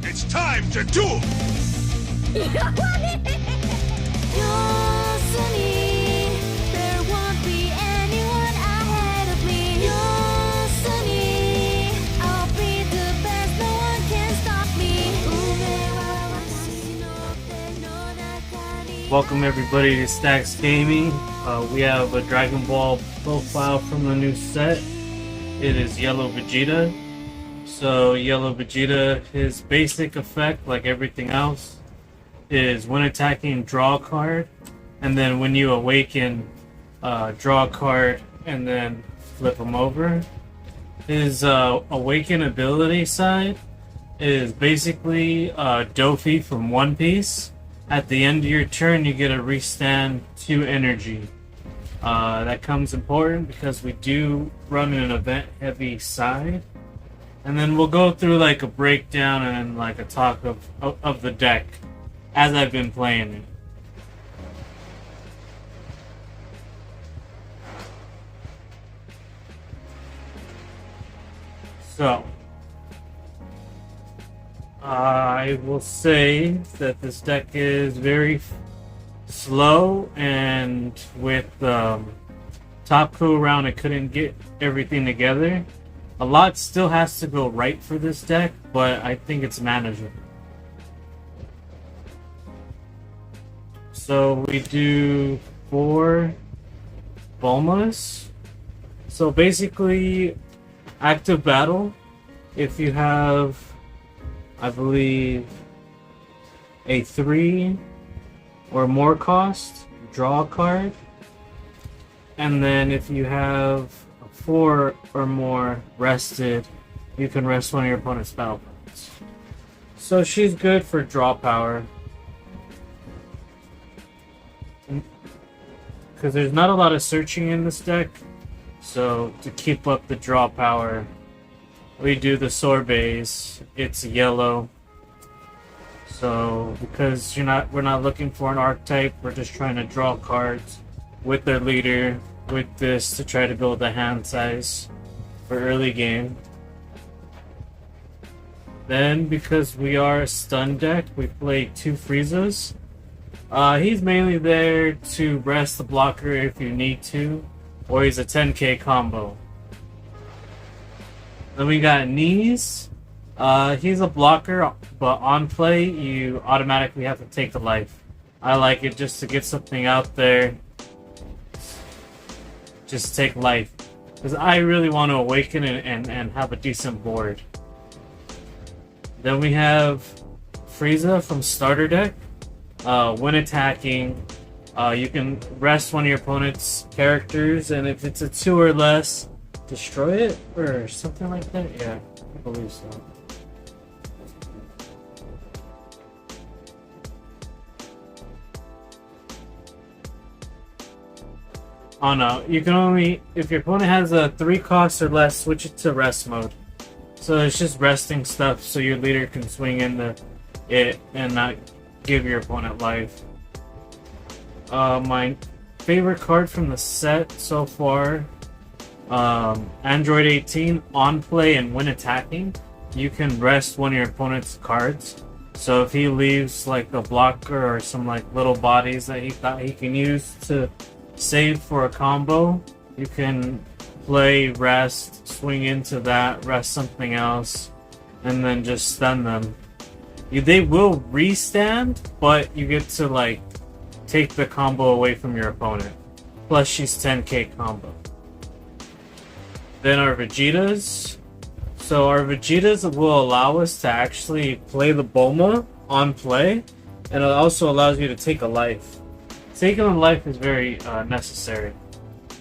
It's time to duel! There won't be anyone ahead of me. I'll be the best, no one can stop me. Welcome everybody to Stacks Gaming. We have a Dragon Ball profile from the new set. It is Yellow Vegeta. So Yellow Vegeta, his basic effect, like everything else, is when attacking, draw a card, and then when you awaken, draw a card and then flip him over. His awaken ability side is basically Dofi from One Piece. At the end of your turn, you get a restand 2 energy. That comes important because we do run an event heavy side. And then we'll go through like a breakdown and like a talk of the deck as I've been playing it. So, I will say that this deck is very slow, and with top coup around, I couldn't get everything together. A lot still has to go right for this deck, but I think it's manageable. So we do 4 Bulmas. So basically, active battle, if you have, I believe, a 3 or more cost, draw a card. And then if you have a 4 or more rested, you can rest one of your opponent's battle cards. So she's good for draw power, because there's not a lot of searching in this deck. So to keep up the draw power, we do the sorbets. It's yellow. So because we're not looking for an archetype, we're just trying to draw cards with their leader with this to try to build a hand size for early game. Then because we are a stun deck, we play 2 Friezas. He's mainly there to rest the blocker if you need to, or he's a 10k combo. Then we got Knees. He's a blocker, but on play, you automatically have to take the life. I like it just to get something out there. Just take life. Because I really want to awaken and have a decent board. Then we have Frieza from starter deck. When attacking, you can rest one of your opponent's characters, and if it's a 2 or less, destroy it, or something like that. Yeah, I believe so. Oh no, you can only, if your opponent has a 3 cost or less, switch it to rest mode. So it's just resting stuff so your leader can swing into it and not give your opponent life. My favorite card from the set so far, Android 18, on play and when attacking, you can rest one of your opponent's cards. So if he leaves like a blocker or some like little bodies that he thought he can use to save for a combo, you can play rest, swing into that, rest something else, and then just stun them. They will restand, but you get to like take the combo away from your opponent. Plus she's 10k combo. Then our Vegetas. So our Vegetas will allow us to actually play the Bulma on play, and it also allows you to take a life. Taking a life is very necessary.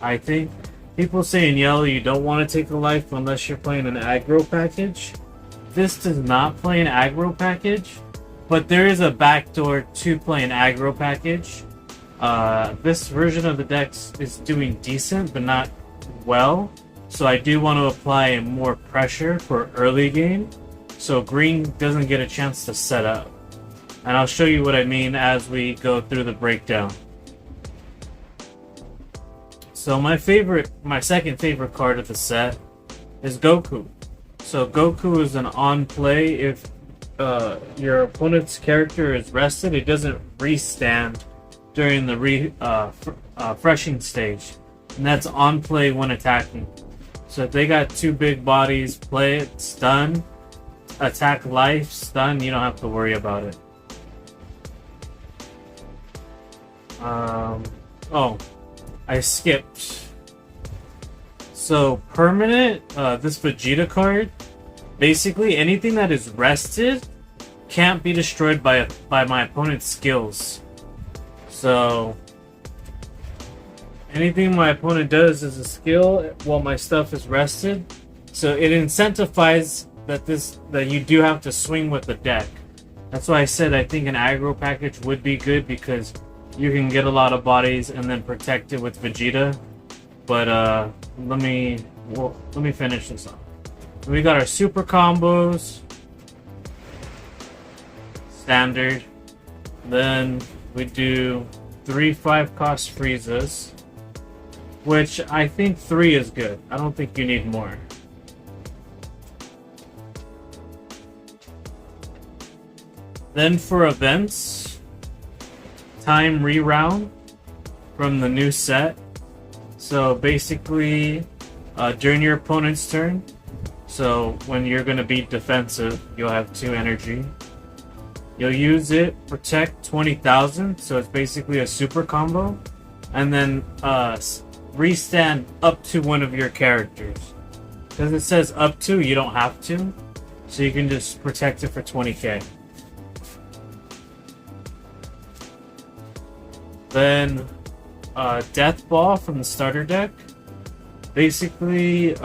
I think people say in yellow you don't want to take a life unless you're playing an aggro package. This does not play an aggro package, but there is a backdoor to play an aggro package. This version of the deck is doing decent, but not well. So I do want to apply more pressure for early game, so green doesn't get a chance to set up. And I'll show you what I mean as we go through the breakdown. So my second favorite card of the set is Goku. So Goku is an on play if your opponent's character is rested, it doesn't restand during the refreshing stage, and that's on play when attacking. So if they got two big bodies, play it, stun, attack life, stun, you don't have to worry about it. Oh, I skipped. So permanent, this Vegeta card, basically anything that is rested can't be destroyed by my opponent's skills. So anything my opponent does is a skill while my stuff is rested. So it incentivizes that you do have to swing with the deck. That's why I said I think an aggro package would be good, because you can get a lot of bodies and then protect it with Vegeta. But let me finish this off. We got our super combos, standard. Then we do 3/5 cost Friezas, which I think 3 is good. I don't think you need more. Then for events, time reround from the new set. So basically, during your opponent's turn, so when you're going to be defensive, you'll have 2 energy. You'll use it, protect 20,000, so it's basically a super combo. And then restand up to one of your characters. Because it says up to, you don't have to. So you can just protect it for 20k. Then Death Ball from the starter deck. Basically,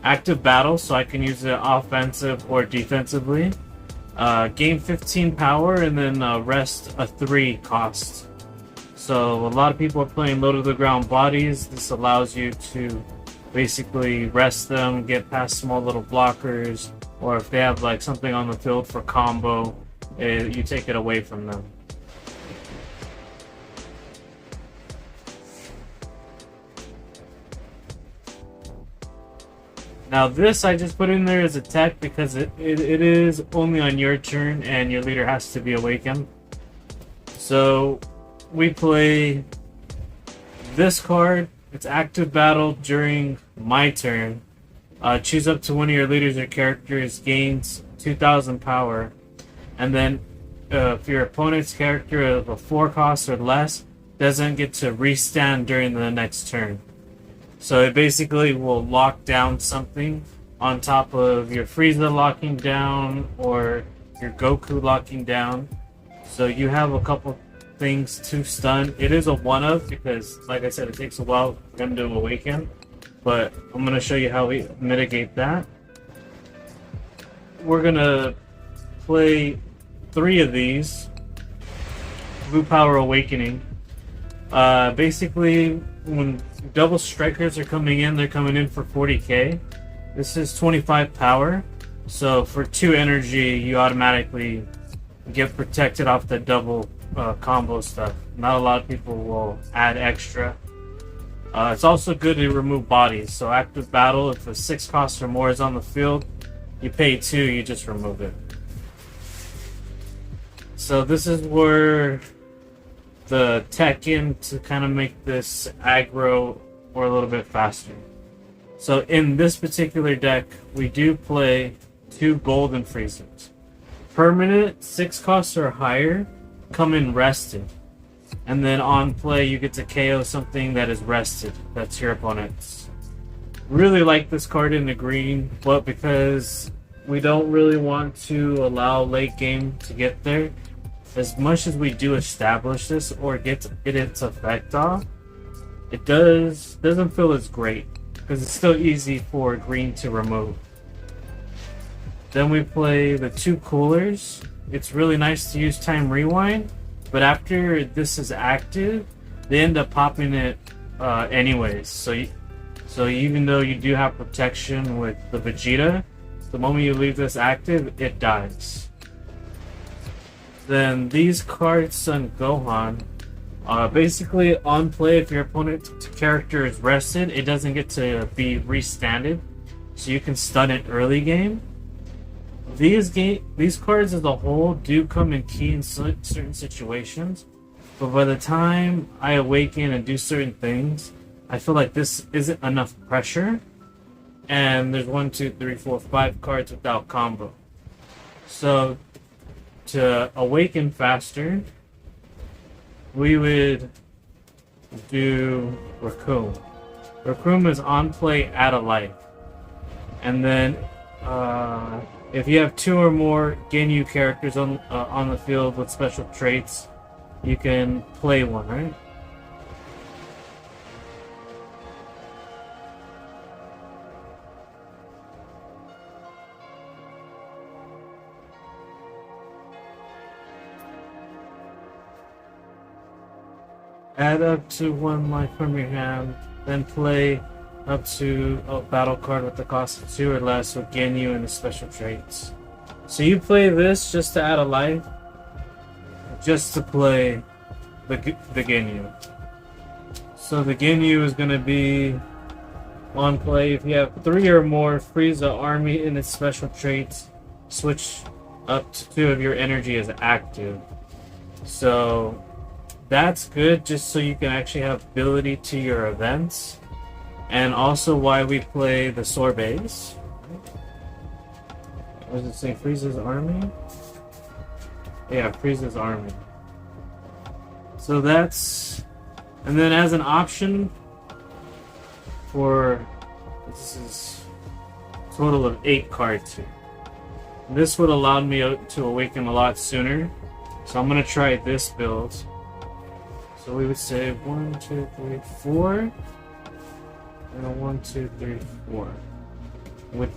active battle, so I can use it offensive or defensively. Gain 15 power and then rest a 3 cost. So a lot of people are playing low to the ground bodies. This allows you to basically rest them, get past small little blockers, or if they have like something on the field for combo, you take it away from them. Now this I just put in there as a tech because it is only on your turn and your leader has to be awakened. So we play this card. It's active battle during my turn. Choose up to one of your leaders or characters, gains 2,000 power. And then if your opponent's character of a 4 cost or less, doesn't get to restand during the next turn. So it basically will lock down something on top of your Frieza locking down or your Goku locking down. So you have a couple things to stun. It is a one-of because, like I said, it takes a while for them to awaken. But I'm going to show you how we mitigate that. We're going to play 3 of these. Blue Power Awakening. Basically, when double strikers are coming in, they're coming in for 40k. This is 25 power. So for 2 energy, you automatically get protected off the double combo stuff. Not a lot of people will add extra. It's also good to remove bodies. So active battle, if a 6 cost or more is on the field, you pay 2, you just remove it. So this is where the tech in to kind of make this aggro or a little bit faster. So in this particular deck, we do play 2 golden Friezas. Permanent 6 costs or higher come in rested. And then on play, you get to KO something that is rested. That's your opponent's. Really like this card in the green, but because we don't really want to allow late game to get there, as much as we do establish this or get its effect off, it doesn't feel as great because it's still easy for green to remove. Then we play the 2 coolers. It's really nice to use time rewind, but after this is active, they end up popping it anyways. So even though you do have protection with the Vegeta, the moment you leave this active, it dies. Then these cards, Son Gohan, basically on play, if your opponent's character is rested, it doesn't get to be restanded, so you can stun it early game. these cards as a whole do come in key in certain situations, but by the time I awaken and do certain things, I feel like this isn't enough pressure. And there's 1, 2, 3, 4, 5 cards without combo. So to awaken faster, we would do Raccoon. Raccoon is on play, add a life. And then if you have 2 or more Ginyu characters on the field with special traits, you can play one, right? Add up to 1 life from your hand, then play up to a battle card with the cost of 2 or less with Ginyu and the special traits. So you play this just to add a life, just to play the Ginyu. So the Ginyu is going to be on play. If you have 3 or more Frieza army in its special traits, switch up to 2 of your energy as active. So that's good, just so you can actually have ability to your events. And also why we play the Sorbets. What does it say? Frieza's army? Yeah, Frieza's army. So that's... And then as an option for... This is a total of 8 cards here. This would allow me to awaken a lot sooner. So I'm going to try this build. So we would say 1, 2, 3, 4. And 1, 2, 3, 4. Would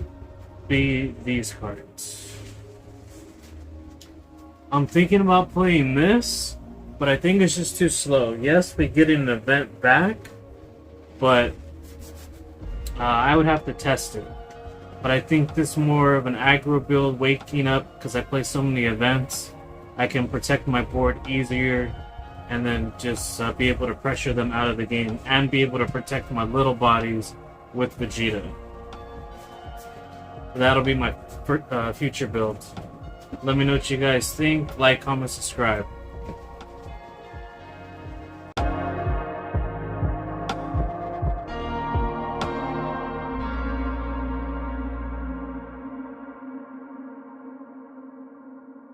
be these cards. I'm thinking about playing this, but I think it's just too slow. Yes, we get an event back, but I would have to test it. But I think this more of an aggro build, waking up, because I play so many events. I can protect my board easier, and then just be able to pressure them out of the game, and be able to protect my little bodies with Vegeta. That'll be my future build. Let me know what you guys think. Like, comment, subscribe.